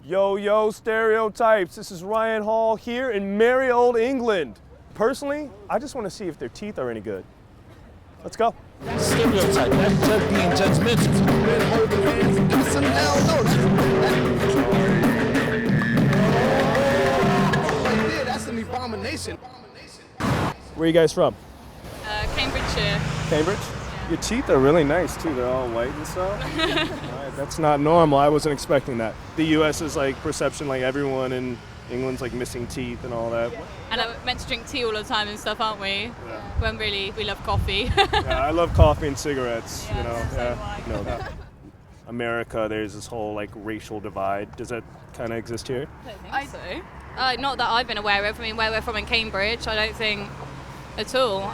Yo, StereoTypes. This is Ryan Hall here in merry old England. Personally, I just want to see if their teeth are any good. Let's go. Stereotype, that's just being judgmental. Give us some hell no. That's an abomination. Where are you guys from? Cambridgeshire. Cambridge? Yeah. Your teeth are really nice too. They're all white and stuff. Right, that's not normal. I wasn't expecting that. The U.S. is like perception, like everyone in England's like missing teeth and all that. And we're meant to drink tea all the time and stuff, aren't we? Yeah. When really we love coffee. Yeah, I love coffee and cigarettes. Yeah, you know. so Yeah. do I. No, that. America, there's this whole like racial divide. Does that kind of exist here? I don't think so. Not that I've been aware of. I mean, where we're from in Cambridge, I don't think at all.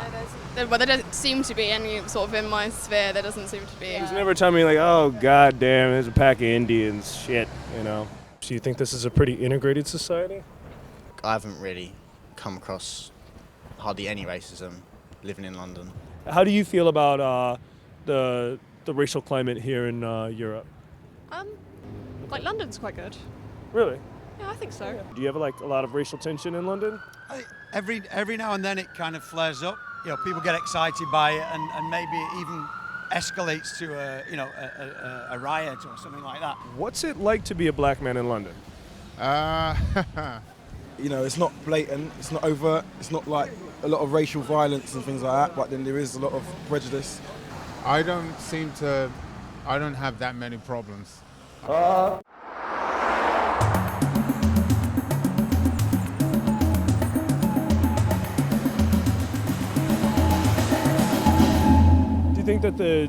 Well, there doesn't seem to be any sort of in my sphere. There doesn't seem to be. He's never telling me like, oh god damn, there's a pack of Indians. Shit, you know. So you think this is a pretty integrated society? I haven't really come across hardly any racism living in London. How do you feel about the racial climate here in Europe? Like London's quite good. Really? Yeah, I think so. Do you have like a lot of racial tension in London? Every now and then it kind of flares up. You know, people get excited by it, and maybe it even escalates to a riot or something like that. What's it like to be a black man in London? You know, it's not blatant, it's not overt, it's not like a lot of racial violence and things like that, but then there is a lot of prejudice. I don't have that many problems. Do you think that the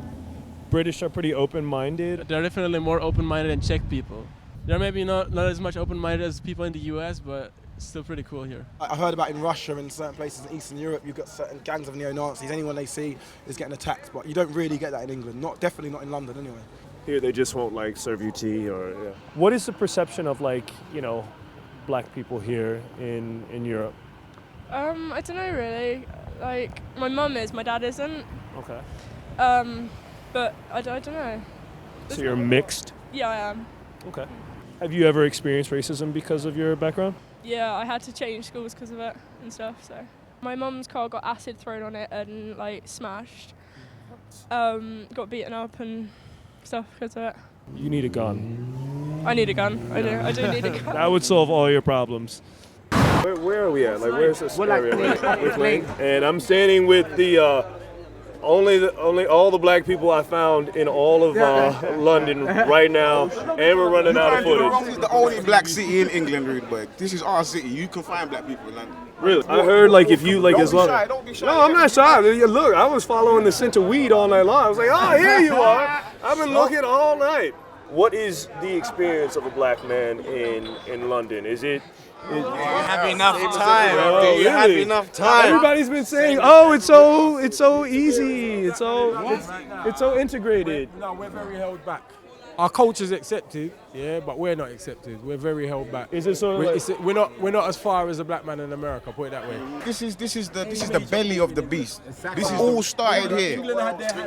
British are pretty open-minded? They're definitely more open-minded than Czech people. They're maybe not as much open-minded as people in the US, but it's still pretty cool here. I heard about in Russia and certain places in Eastern Europe, you've got certain gangs of neo-Nazis. Anyone they see is getting attacked, but you don't really get that in England. Definitely not in London anyway. Here they just won't like serve you tea or yeah. What is the perception of like, you know, black people here in Europe? I don't know really. Like my mum is, my dad isn't. Okay. But I don't know. So you're mixed? Yeah, I am. Okay. Have you ever experienced racism because of your background? Yeah, I had to change schools because of it and stuff. So my mum's car got acid thrown on it and like smashed. Got beaten up and stuff because of it. You need a gun. I need a gun. I do need a gun. That would solve all your problems. Where are we at? Like, where's this area? With Lane? And I'm standing with the only all the black people I found in all of London right now, and we're running out of footage. This is the only black city in England, Rudberg. This is our city. You can find black people in London. Really? I heard like if you like as long. Don't be shy. No, I'm not shy. Look, I was following the scent of weed all night long. I was like, oh, here you are. I've been looking all night. What is the experience of a black man in London? Is it? Do you have enough time? Oh, Do you have enough time? Everybody's been saying, "Oh, it's so easy. It's so integrated." No, we're very held back. Our culture's accepted, yeah, but we're not accepted. We're very held back. Is it sort of we're not as far as a black man in America. Put it that way. This is the belly of the beast. This is all started here.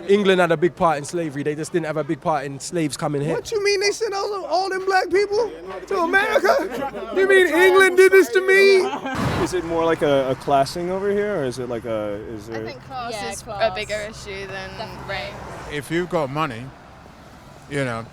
England had a big part in slavery. They just didn't have a big part in slaves coming here. What you mean they sent all them black people to America? You mean England did this to me? Is it more like a class thing over here, or is it like a? Is there? I think class is a bigger issue than race. If you've got money, you know,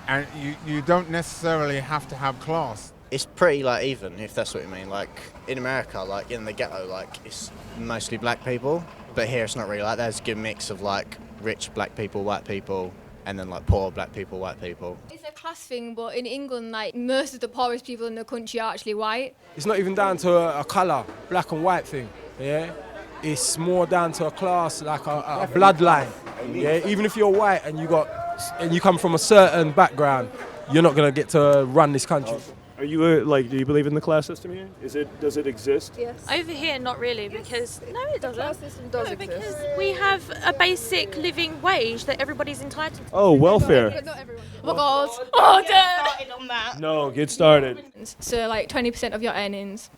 and you don't necessarily have to have class. It's pretty like even, if that's what you mean. Like in America, like in the ghetto, like it's mostly black people, but here it's not really like. There's a good mix of like rich black people, white people, and then like poor black people, white people. It's a class thing, but in England, like most of the poorest people in the country are actually white. It's not even down to a colour, black and white thing, yeah? It's more down to a class, like a bloodline, yeah? Even if you're white and you come from a certain background, you're not going to get to run this country. Are you do you believe in the class system here? Does it exist? Yes. Over here, not really, because no, it doesn't. The class system does exist. Because we have a basic living wage that everybody's entitled to. Oh, welfare. But not everyone. Oh my God! Oh, Started on that. No, get started. So like 20% of your earnings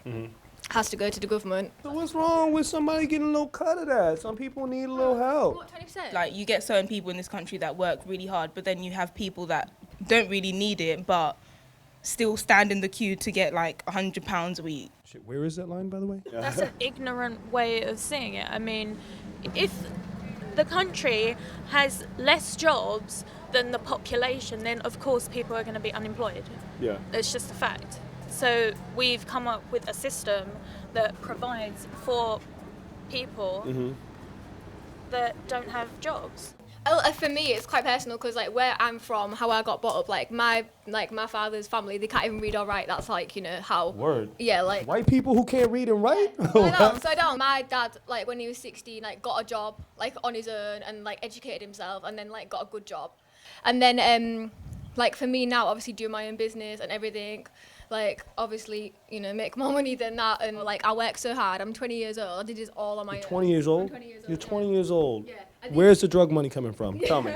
has to go to the government. So what's wrong with somebody getting a little cut of that? Some people need a little help. What, 20%? Like you get certain people in this country that work really hard, but then you have people that don't really need it, but still stand in the queue to get like £100 a week. Shit, where is that line, by the way? That's an ignorant way of seeing it. I mean, if the country has less jobs than the population, then of course people are going to be unemployed. Yeah. It's just a fact. So we've come up with a system that provides for people that don't have jobs. For me, it's quite personal because like where I'm from, how I got brought up, like my father's family, they can't even read or write. That's like, you know, how. Word. Yeah, like. White people who can't read and write? So I don't. My dad, like when he was 16, like got a job like on his own and like educated himself and then like got a good job. And then like for me now, obviously do my own business and everything. Like obviously, you know, make more money than that, and like I work so hard. I'm 20 years old. I did this all on my own. 20 years old? I'm 20 years old. You're 20 years old. Yeah. Where's the drug money coming from? Tell me.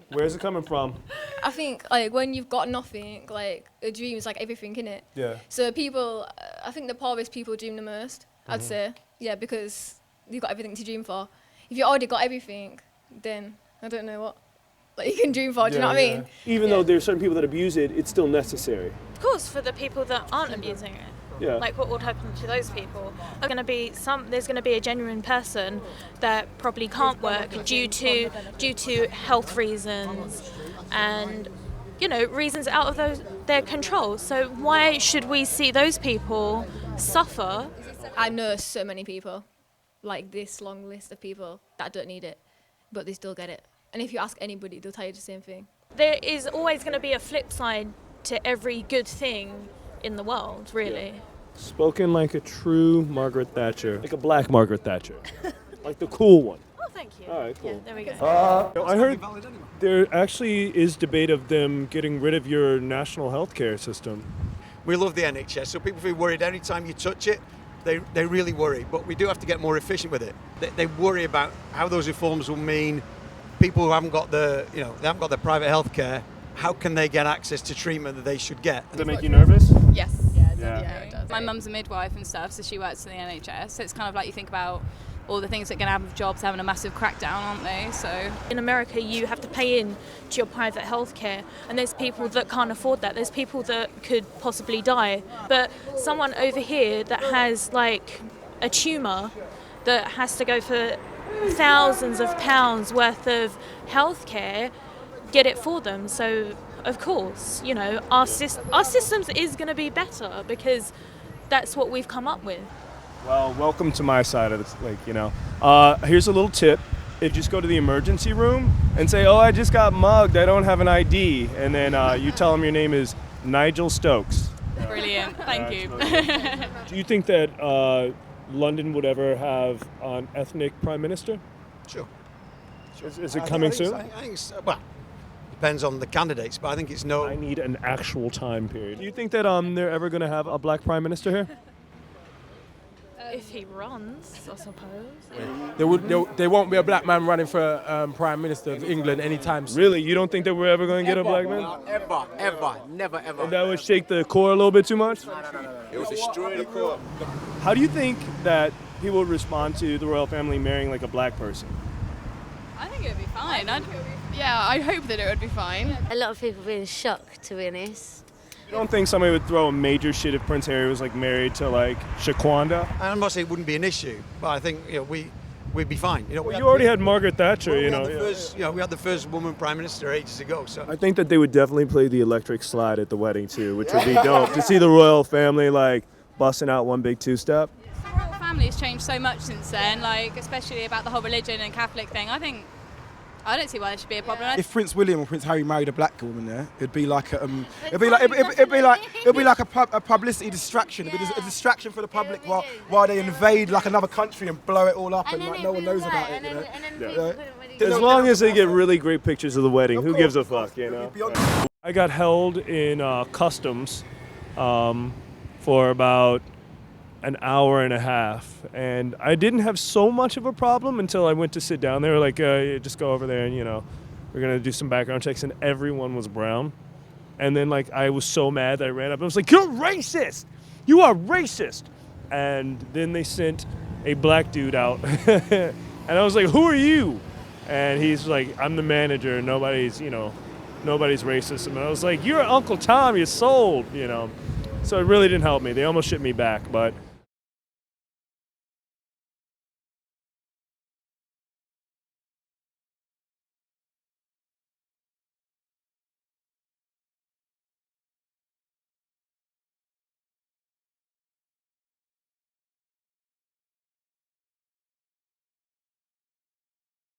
Where's it coming from? I think like when you've got nothing, like a dream is like everything, innit? Yeah. So people, I think the poorest people dream the most. I'd say, yeah, because you've got everything to dream for. If you already got everything, then I don't know what like you can dream for. Do you know what I mean? Even though there's certain people that abuse it, it's still necessary. Of course, for the people that aren't abusing it. Yeah. Like what would happen to those people? There's going to be a genuine person that probably can't work due to health reasons and, you know, reasons out of their control. So why should we see those people suffer? I know so many people, like this long list of people that don't need it, but they still get it. And if you ask anybody, they'll tell you the same thing. There is always going to be a flip side to every good thing in the world, really. Yeah. Spoken like a true Margaret Thatcher, like a black Margaret Thatcher, like the cool one. Oh, thank you. All right, cool. Yeah, there we go. I heard there actually is debate of them getting rid of your national health care system. We love the NHS, so people feel worried every time you touch it. They really worry, but we do have to get more efficient with it. They worry about how those reforms will mean people who haven't got the private health care. How can they get access to treatment that they should get? Does that make you nervous? Yes. Yeah, it does. My mum's a midwife and stuff, so she works in the NHS. So it's kind of like you think about all the things that are going to happen with jobs having a massive crackdown, aren't they? So in America, you have to pay in to your private health care, and there's people that can't afford that. There's people that could possibly die. But someone over here that has like a tumour that has to go for thousands of pounds worth of health care, get it for them. So of course, you know, our systems is going to be better because that's what we've come up with. Well, welcome to my side of it. Like, you know, here's a little tip. If you just go to the emergency room and say, "Oh, I just got mugged. I don't have an ID," and then you tell them your name is Nigel Stokes. Brilliant. Thank you. Do you think that London would ever have an ethnic prime minister? Sure. Is it coming soon? I think so. Well, depends on the candidates, but I think it's no. I need an actual time period. Do you think that they're ever going to have a black prime minister here? If he runs, I suppose. There won't be a black man running for Prime Minister of England anytime soon. Really? You don't think that we're ever going to get a black man? Ever. Never, ever. And that would shake the core a little bit too much? No. It would destroy the core. How do you think that people would respond to the royal family marrying like a black person? I think it would be fine. I hope that it would be fine. A lot of people would be in shock, to be honest. You don't think somebody would throw a major shit if Prince Harry was like married to like Shaquanda? I'm not saying it wouldn't be an issue, but I think we'd be fine. You know, you already had Margaret Thatcher. We had the first woman prime minister ages ago. So I think that they would definitely play the electric slide at the wedding too, which would be dope to see the royal family like busting out one big two-step. The royal family has changed so much since then, like especially about the whole religion and Catholic thing. I don't see why there should be a problem. If Prince William or Prince Harry married a black woman, there, it'd be like a publicity distraction. It'd be a distraction for the public while they invade like another country and blow it all up, and like no one knows about it. As long as they get really great pictures of the wedding, who gives a fuck, you know? I got held in customs for about an hour and a half, and I didn't have so much of a problem until I went to sit down. They were like, just go over there and, you know, we're going to do some background checks, and everyone was brown. And then, like, I was so mad that I ran up. I was like, you're racist! You are racist! And then they sent a black dude out. And I was like, who are you? And he's like, I'm the manager. Nobody's, you know, nobody's racist. And I was like, you're Uncle Tom, you're sold, you know. So it really didn't help me. They almost shipped me back, but